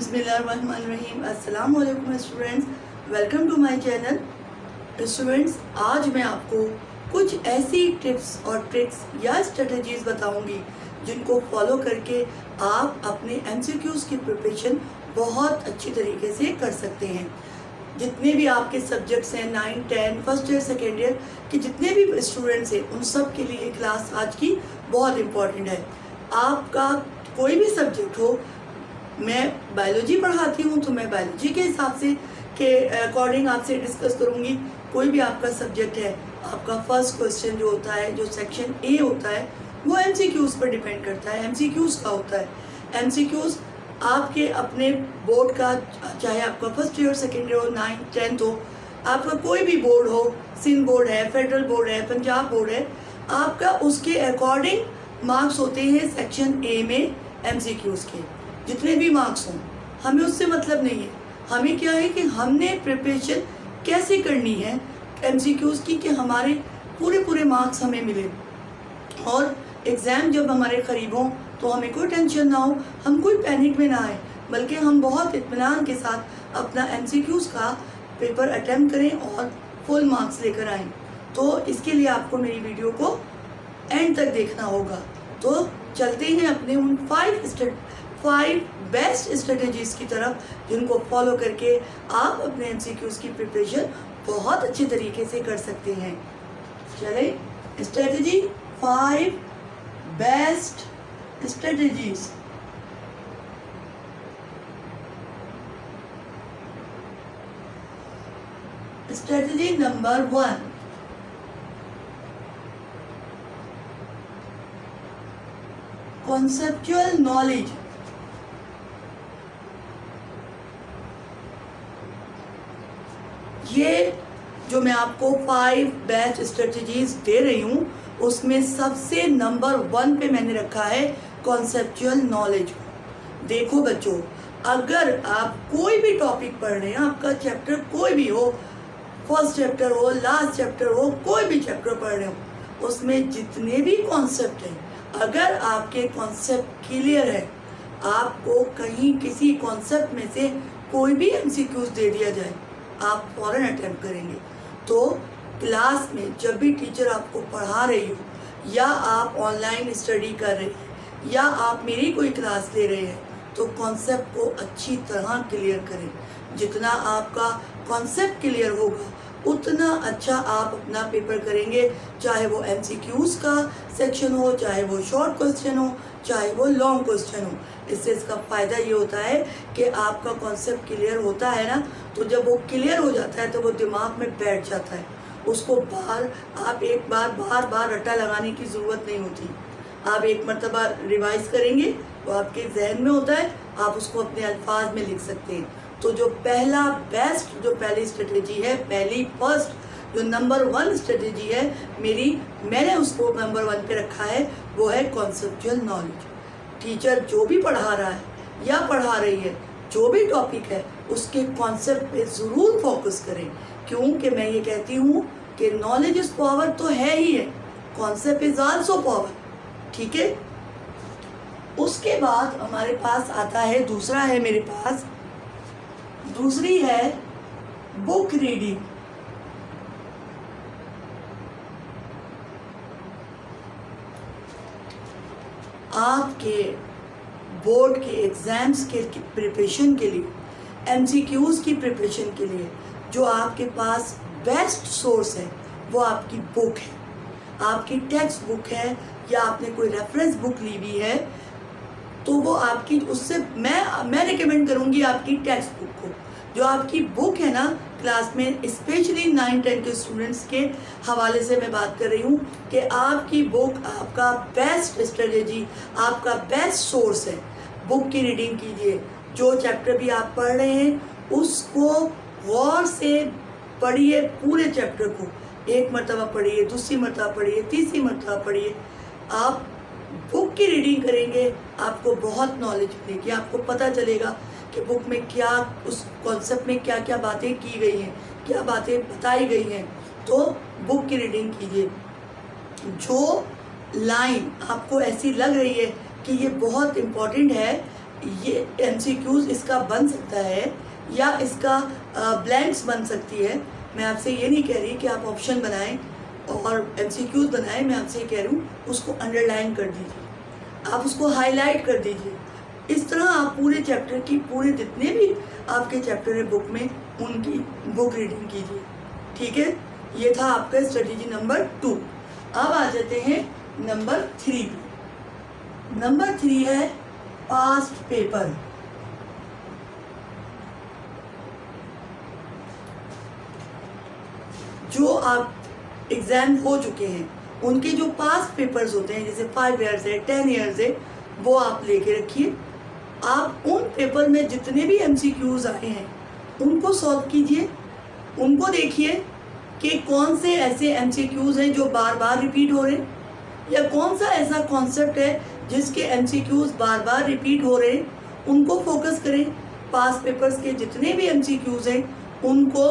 बिस्मिल्लाहिर्रहमानिर्रहीम। अस्सलाम वालेकुम students, welcome to my channel. Students, आज मैं आपको कुछ ऐसी टिप्स और ट्रिक्स या स्ट्रेटजीज बताऊंगी जिनको फॉलो करके आप अपने एमसीक्यूज़ की प्रिपरेशन बहुत अच्छी तरीके से कर सकते हैं। जितने भी आपके सब्जेक्ट्स हैं 9, 10, फर्स्ट ईयर सेकेंड ईयर के जितने भी स्टूडेंट्स हैं उन सब के लिए क्लास आज की बहुत इम्पॉर्टेंट है। आपका कोई भी सब्जेक्ट हो, मैं बायोलॉजी पढ़ाती हूँ तो मैं बायोलॉजी के हिसाब से के अकॉर्डिंग आपसे डिस्कस करूँगी। कोई भी आपका सब्जेक्ट है, आपका फर्स्ट क्वेश्चन जो होता है, जो सेक्शन ए होता है, वो एमसीक्यूज़ पर डिपेंड करता है। एमसीक्यूज़ का होता है, एमसीक्यूज़ आपके अपने बोर्ड का, चाहे आपका फर्स्ट ईयर सेकेंड ईयर हो, 9, 10 हो, आपका कोई भी बोर्ड हो, सिंध बोर्ड है, फेडरल बोर्ड है, पंजाब बोर्ड है, आपका उसके अकॉर्डिंग मार्क्स होते हैं सेक्शन ए में एमसीक्यूज़ के। जितने भी मार्क्स हों, हमें उससे मतलब नहीं है। हमें क्या है कि हमने प्रिपरेशन कैसे करनी है एमसीक्यूज़ की कि हमारे पूरे मार्क्स हमें मिले और एग्ज़ाम जब हमारे करीब हों तो हमें कोई टेंशन ना हो, हम कोई पैनिक में ना आए, बल्कि हम बहुत इत्मीनान के साथ अपना एमसीक्यूज़ का पेपर अटेम्प्ट करें और फुल मार्क्स लेकर आएँ। तो इसके लिए आपको मेरी वीडियो को एंड तक देखना होगा। तो चलते हैं अपने उन 5 बेस्ट स्ट्रेटजीज़ की तरफ जिनको फॉलो करके आप अपने एमसीक्यूज़ की प्रिपरेशन बहुत अच्छे तरीके से कर सकते हैं। चले, strategy 5 best strategies. Strategy number 1, conceptual knowledge. ये जो मैं आपको 5 बेस्ट स्ट्रेटजीज दे रही हूँ उसमें सबसे नंबर 1 पे मैंने रखा है कॉन्सेप्चुअल नॉलेज को। देखो बच्चों, अगर आप कोई भी टॉपिक पढ़ रहे हैं, आपका चैप्टर कोई भी हो, फर्स्ट चैप्टर हो, लास्ट चैप्टर हो, कोई भी चैप्टर पढ़ रहे हो, उसमें जितने भी कॉन्सेप्ट हैं, अगर आपके कॉन्सेप्ट क्लियर है, आपको कहीं किसी कॉन्सेप्ट में से कोई भी एमसीक्यूज़ दे दिया जाए, आप फ़ौरन अटेम्प्ट करेंगे। तो क्लास में जब भी टीचर आपको पढ़ा रही हो, या आप ऑनलाइन स्टडी कर रहे हैं, या आप मेरी कोई क्लास ले रहे हैं, तो कॉन्सेप्ट को अच्छी तरह क्लियर करें। जितना आपका कॉन्सेप्ट क्लियर होगा उतना अच्छा आप अपना पेपर करेंगे, चाहे वो एमसीक्यूज़ का सेक्शन हो, चाहे वो शॉर्ट क्वेश्चन हो, चाहे वो लॉन्ग क्वेश्चन हो। इससे इसका फ़ायदा ये होता है कि आपका कॉन्सेप्ट क्लियर होता है ना, तो जब वो क्लियर हो जाता है तो वो दिमाग में बैठ जाता है। उसको आप एक बार बार रट्टा लगाने की ज़रूरत नहीं होती। आप एक मरतबा रिवाइज करेंगे तो आपके जहन में होता है, आप उसको अपने अल्फाज में लिख सकते हैं। तो जो पहली स्ट्रेटेजी है, फर्स्ट जो नंबर 1 स्ट्रेटेजी है मैंने उसको नंबर 1 पे रखा है, वो है कॉन्सेप्चुअल नॉलेज। टीचर जो भी पढ़ा रहा है या पढ़ा रही है, जो भी टॉपिक है, उसके कॉन्सेप्ट पे ज़रूर फोकस करें। क्योंकि मैं ये कहती हूँ कि नॉलेज इज़ पावर तो है ही है, कॉन्सेप्ट इज़ आल्सो पावर। ठीक है, उसके बाद हमारे पास आता है दूसरी है बुक रीडिंग। आपके बोर्ड के एग्ज़ाम्स के प्रिपरेशन के लिए, एमसीक्यूज़ की प्रिपरेशन के लिए जो आपके पास बेस्ट सोर्स है वो आपकी बुक है, आपकी टेक्स्ट बुक है, या आपने कोई रेफरेंस बुक ली हुई है, तो वो आपकी, उससे मैं रिकमेंड करूँगी आपकी टेक्स्ट बुक को। जो आपकी बुक है ना, क्लास में स्पेशली 9, 10 के स्टूडेंट्स के हवाले से मैं बात कर रही हूँ कि आपकी बुक आपका बेस्ट स्ट्रेटजी, आपका बेस्ट सोर्स है। बुक की रीडिंग कीजिए, जो चैप्टर भी आप पढ़ रहे हैं उसको गौर से पढ़िए, पूरे चैप्टर को एक मरतबा पढ़िए, दूसरी मरतबा पढ़िए, तीसरी मरतबा पढ़िए। आप बुक की रीडिंग करेंगे, आपको बहुत नॉलेज मिलेगी, आपको पता चलेगा कि बुक में क्या, उस कॉन्सेप्ट में क्या क्या बातें की गई हैं, क्या बातें बताई गई हैं। तो बुक की रीडिंग कीजिए। जो लाइन आपको ऐसी लग रही है कि ये बहुत इम्पॉर्टेंट है, ये MCQs इसका बन सकता है या इसका ब्लैंक्स बन सकती है। मैं आपसे ये नहीं कह रही कि आप ऑप्शन बनाएं और MCQs बनाएं, मैं आपसे ये कह रही हूँ उसको अंडरलाइन कर दीजिए, आप उसको हाईलाइट कर दीजिए। इस तरह आप पूरे चैप्टर की, पूरे जितने भी आपके चैप्टर है बुक में, उनकी बुक रीडिंग कीजिए। ठीक है, ये था आपका स्ट्रेटेजी नंबर 2। अब आ जाते हैं नंबर 3 पे। नंबर 3 है पास्ट पेपर। जो आप एग्जाम हो चुके हैं उनके जो पास्ट पेपर्स होते हैं, जैसे 5 ईयर्स है, 10 ईयर्स है, वो आप लेके रखिए। आप उन पेपर में जितने भी MCQs आए हैं उनको सॉल्व कीजिए, उनको देखिए कि कौन से ऐसे MCQs हैं जो बार बार रिपीट हो रहे हैं, या कौन सा ऐसा कॉन्सेप्ट है जिसके MCQs बार बार रिपीट हो रहे हैं, उनको फोकस करें। पास पेपर्स के जितने भी MCQs हैं उनको,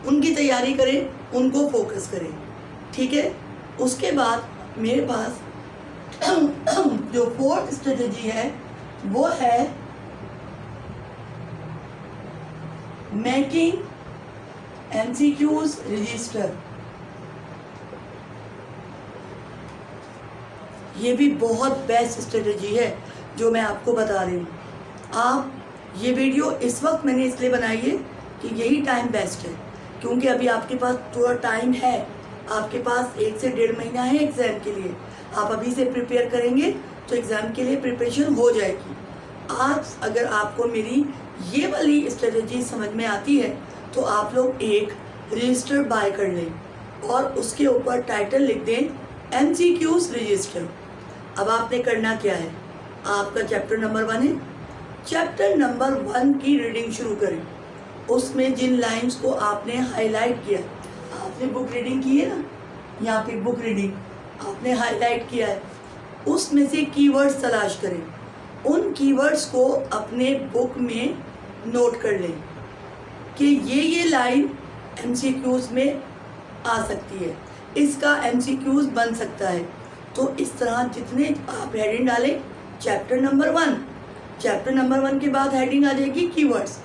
उनकी तैयारी करें, उनको फोकस करें। ठीक है, उसके बाद मेरे पास जो 4th स्ट्रेटेजी है वो है मेकिंग MCQs रजिस्टर। ये भी बहुत बेस्ट स्ट्रेटेजी है जो मैं आपको बता रही हूँ। आप ये वीडियो इस वक्त मैंने इसलिए बनाई है कि यही टाइम बेस्ट है, क्योंकि अभी आपके पास थोड़ा टाइम है, आपके पास 1 से 1.5 महीना है एग्ज़ाम के लिए। आप अभी से प्रिपेयर करेंगे तो एग्ज़ाम के लिए प्रिपरेशन हो जाएगी। आज अगर आपको मेरी ये वाली स्ट्रेटेजी समझ में आती है तो आप लोग एक रजिस्टर बाय कर लें और उसके ऊपर टाइटल लिख दें MCQs रजिस्टर। अब आपने करना क्या है, आपका चैप्टर नंबर 1 है, चैप्टर नंबर 1 की रीडिंग शुरू करें। उसमें जिन लाइंस को आपने हाईलाइट किया, आपने बुक रीडिंग की है ना, यहाँ पे बुक रीडिंग आपने हाईलाइट किया है, उसमें से कीवर्ड्स तलाश करें। उन कीवर्ड्स को अपने बुक में नोट कर लें कि ये लाइन MCQs में आ सकती है, इसका MCQs बन सकता है। तो इस तरह जितने आप हेडिंग डालें, चैप्टर नंबर 1, चैप्टर नंबर 1 के बाद हेडिंग आ जाएगी कीवर्ड्स।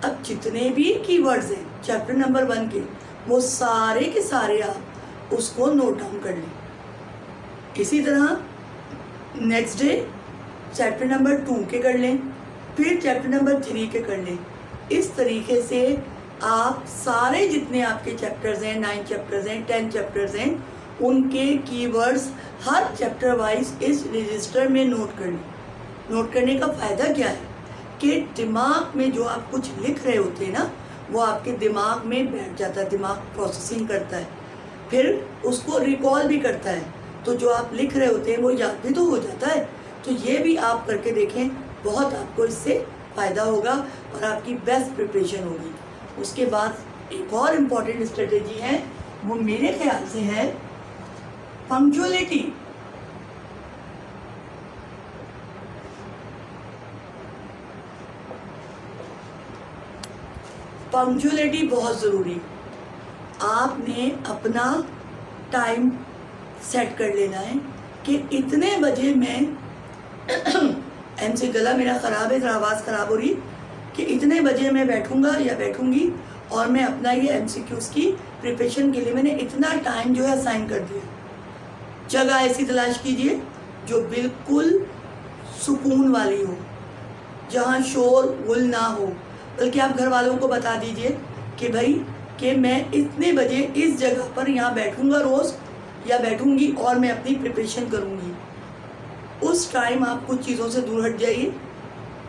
अब जितने भी कीवर्ड्स हैं चैप्टर नंबर 1 के, वो सारे के सारे आप उसको नोट डाउन कर लें। इसी तरह नेक्स्ट डे चैप्टर नंबर 2 के कर लें, फिर चैप्टर नंबर 3 के कर लें। इस तरीके से आप सारे जितने आपके चैप्टर्स हैं, 9 चैप्टर्स हैं, 10 चैप्टर्स हैं, उनके कीवर्ड्स हर चैप्टर वाइज इस रजिस्टर में नोट कर लें। नोट करने का फ़ायदा क्या है कि दिमाग में जो आप कुछ लिख रहे होते हैं ना, वो आपके दिमाग में बैठ जाता है, दिमाग प्रोसेसिंग करता है, फिर उसको रिकॉल भी करता है। तो जो आप लिख रहे होते हैं वो याद भी तो हो जाता है। तो ये भी आप करके देखें, बहुत आपको इससे फ़ायदा होगा और आपकी बेस्ट प्रिपरेशन होगी। उसके बाद एक और इम्पॉर्टेंट स्ट्रेटेजी है, वो मेरे ख्याल से है पंक्चुअलिटी। पंक्चुअलिटी बहुत ज़रूरी। आपने अपना टाइम सेट कर लेना है कि इतने बजे मैं MC गला मेरा ख़राब है, आवाज़ ख़राब हो रही, कि इतने बजे मैं बैठूंगा या बैठूंगी और मैं अपना ये MCQs की प्रिपरेशन के लिए मैंने इतना टाइम जो है असाइन कर दिया। जगह ऐसी तलाश कीजिए जो बिल्कुल सुकून वाली हो, जहाँ शोर गुल ना हो, बल्कि आप घर वालों को बता दीजिए कि भाई कि मैं इतने बजे इस जगह पर यहाँ बैठूंगा रोज़ या बैठूंगी और मैं अपनी प्रिपरेशन करूँगी। उस टाइम आप कुछ चीज़ों से दूर हट जाइए,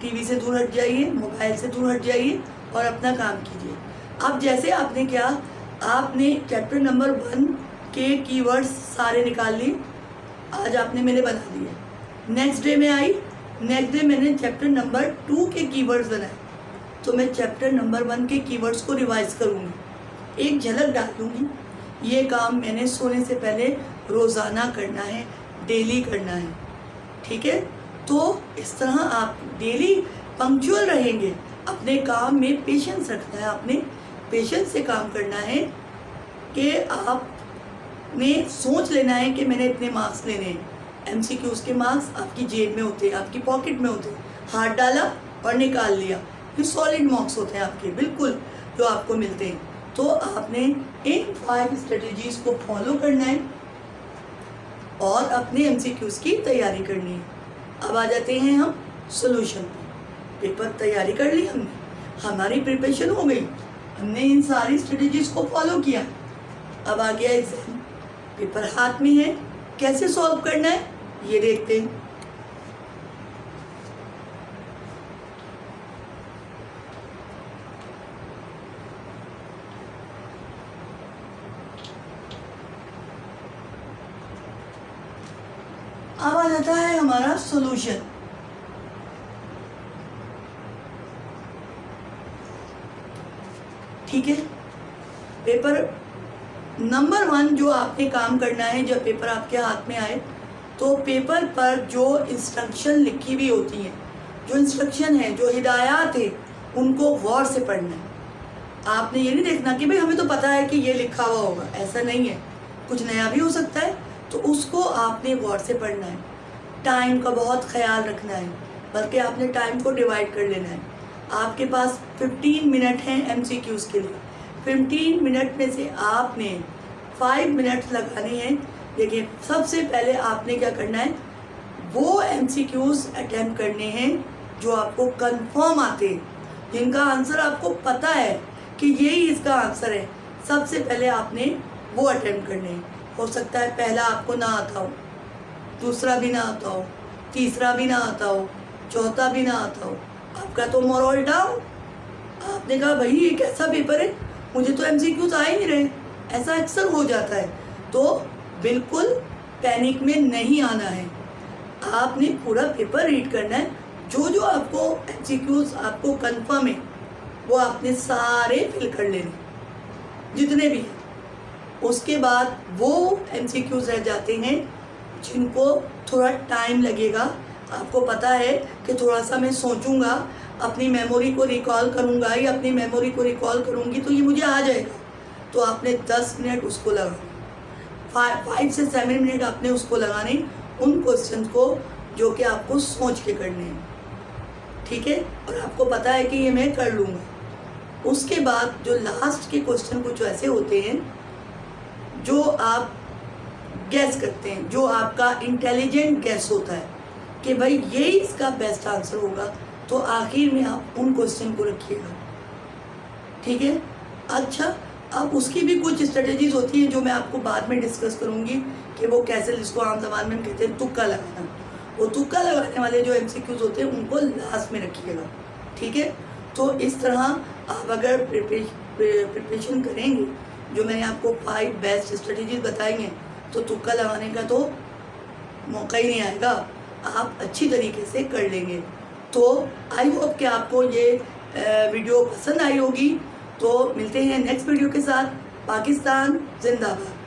टीवी से दूर हट जाइए, मोबाइल से दूर हट जाइए और अपना काम कीजिए। अब जैसे आपने क्या, आपने चैप्टर नंबर 1 के कीवर्ड्स सारे निकाल लिए, आज आपने मैंने बना दिए। नेक्स्ट डे में आई, नेक्स्ट डे मैंने चैप्टर नंबर 2 के कीवर्ड्स बनाए, तो मैं चैप्टर नंबर 1 के कीवर्ड्स को रिवाइज करूँगी, एक झलक डाल दूँगी। ये काम मैंने सोने से पहले रोज़ाना करना है, डेली करना है। ठीक है, तो इस तरह आप डेली पंक्चुअल रहेंगे। अपने काम में पेशेंस रखना है, आपने पेशेंस से काम करना है कि आपने सोच लेना है कि मैंने इतने मार्क्स लेने हैं, MCQs के मार्क्स आपकी जेब में होते हैं, आपकी पॉकेट में होते हैं, हाथ डाला और निकाल लिया, ये सॉलिड मार्क्स होते हैं आपके बिल्कुल जो आपको मिलते हैं। तो आपने इन 5 स्ट्रेटजीज को फॉलो करना है और अपने MCQs की तैयारी करनी है। अब आ जाते हैं हम सोल्यूशन पे। पेपर तैयारी कर ली हमने, हमारी प्रिपरेशन हो गई, हमने इन सारी स्ट्रेटजीज को फॉलो किया। अब आ गया एग्जाम, पेपर हाथ में है, कैसे सॉल्व करना है ये देखते हैं। अब आ जाता है हमारा सॉल्यूशन। ठीक है, पेपर नंबर 1 जो आपने काम करना है, जब पेपर आपके हाथ में आए तो पेपर पर जो इंस्ट्रक्शन लिखी हुई होती हैं, जो इंस्ट्रक्शन है, जो हिदायत है, उनको गौर से पढ़ना है। आपने ये नहीं देखना कि भाई हमें तो पता है कि ये लिखा हुआ होगा, ऐसा नहीं है, कुछ नया भी हो सकता है, तो उसको आपने गौर से पढ़ना है। टाइम का बहुत ख्याल रखना है, बल्कि आपने टाइम को डिवाइड कर लेना है। आपके पास 15 मिनट हैं MCQs के लिए, 15 मिनट में से आपने 5 मिनट लगाने हैं। देखिए, सबसे पहले आपने क्या करना है, वो MCQs अटैम्प्ट करने हैं जो आपको कंफर्म आते हैं, जिनका आंसर आपको पता है कि यही इसका आंसर है। सबसे पहले आपने वो अटैम्प्ट करने हैं। हो सकता है पहला आपको ना आता हो, दूसरा भी ना आता हो, तीसरा भी ना आता हो, चौथा भी ना आता हो, आपका तो मोरल डाउन। आपने कहा भाई ये कैसा पेपर है, मुझे तो MCQs आ ही नहीं रहे, ऐसा अक्सर हो जाता है। तो बिल्कुल पैनिक में नहीं आना है, आपने पूरा पेपर रीड करना है। जो जो आपको MCQs आपको कंफर्म है वो आपने सारे फिल कर लेने, जितने भी हैं। उसके बाद वो MCQs रह जाते हैं जिनको थोड़ा टाइम लगेगा। आपको पता है कि थोड़ा सा मैं सोचूंगा, अपनी मेमोरी को रिकॉल करूंगा या अपनी मेमोरी को रिकॉल करूंगी तो ये मुझे आ जाएगा। तो आपने 10 मिनट उसको लगाने, 5 से 7 मिनट आपने उसको लगाने, उन क्वेश्चन को जो कि आपको सोच के करने हैं। ठीक है, और आपको पता है कि ये मैं कर लूँगा। उसके बाद जो लास्ट के क्वेश्चन कुछ ऐसे होते हैं जो आप गैस करते हैं, जो आपका इंटेलिजेंट गैस होता है कि भाई यही इसका बेस्ट आंसर होगा, तो आखिर में आप उन क्वेश्चन को रखिएगा। ठीक है, अच्छा, अब उसकी भी कुछ स्ट्रेटजीज होती हैं जो मैं आपको बाद में डिस्कस करूंगी कि वो कैसे, जिसको आम जबान में हम कहते हैं तुक्का लगाना। वो तुक्का लगाने वाले जो MCQs होते हैं उनको लास्ट में रखिएगा। ठीक है, तो इस तरह आप अगर प्रिपरेशन करेंगे, जो मैंने आपको 5 बेस्ट स्ट्रेटजीज बताई हैं, तो तुक्का लगाने का तो मौका ही नहीं आएगा, आप अच्छी तरीके से कर लेंगे। तो आई होप कि आपको ये वीडियो पसंद आई होगी। तो मिलते हैं नेक्स्ट वीडियो के साथ। पाकिस्तान जिंदाबाद।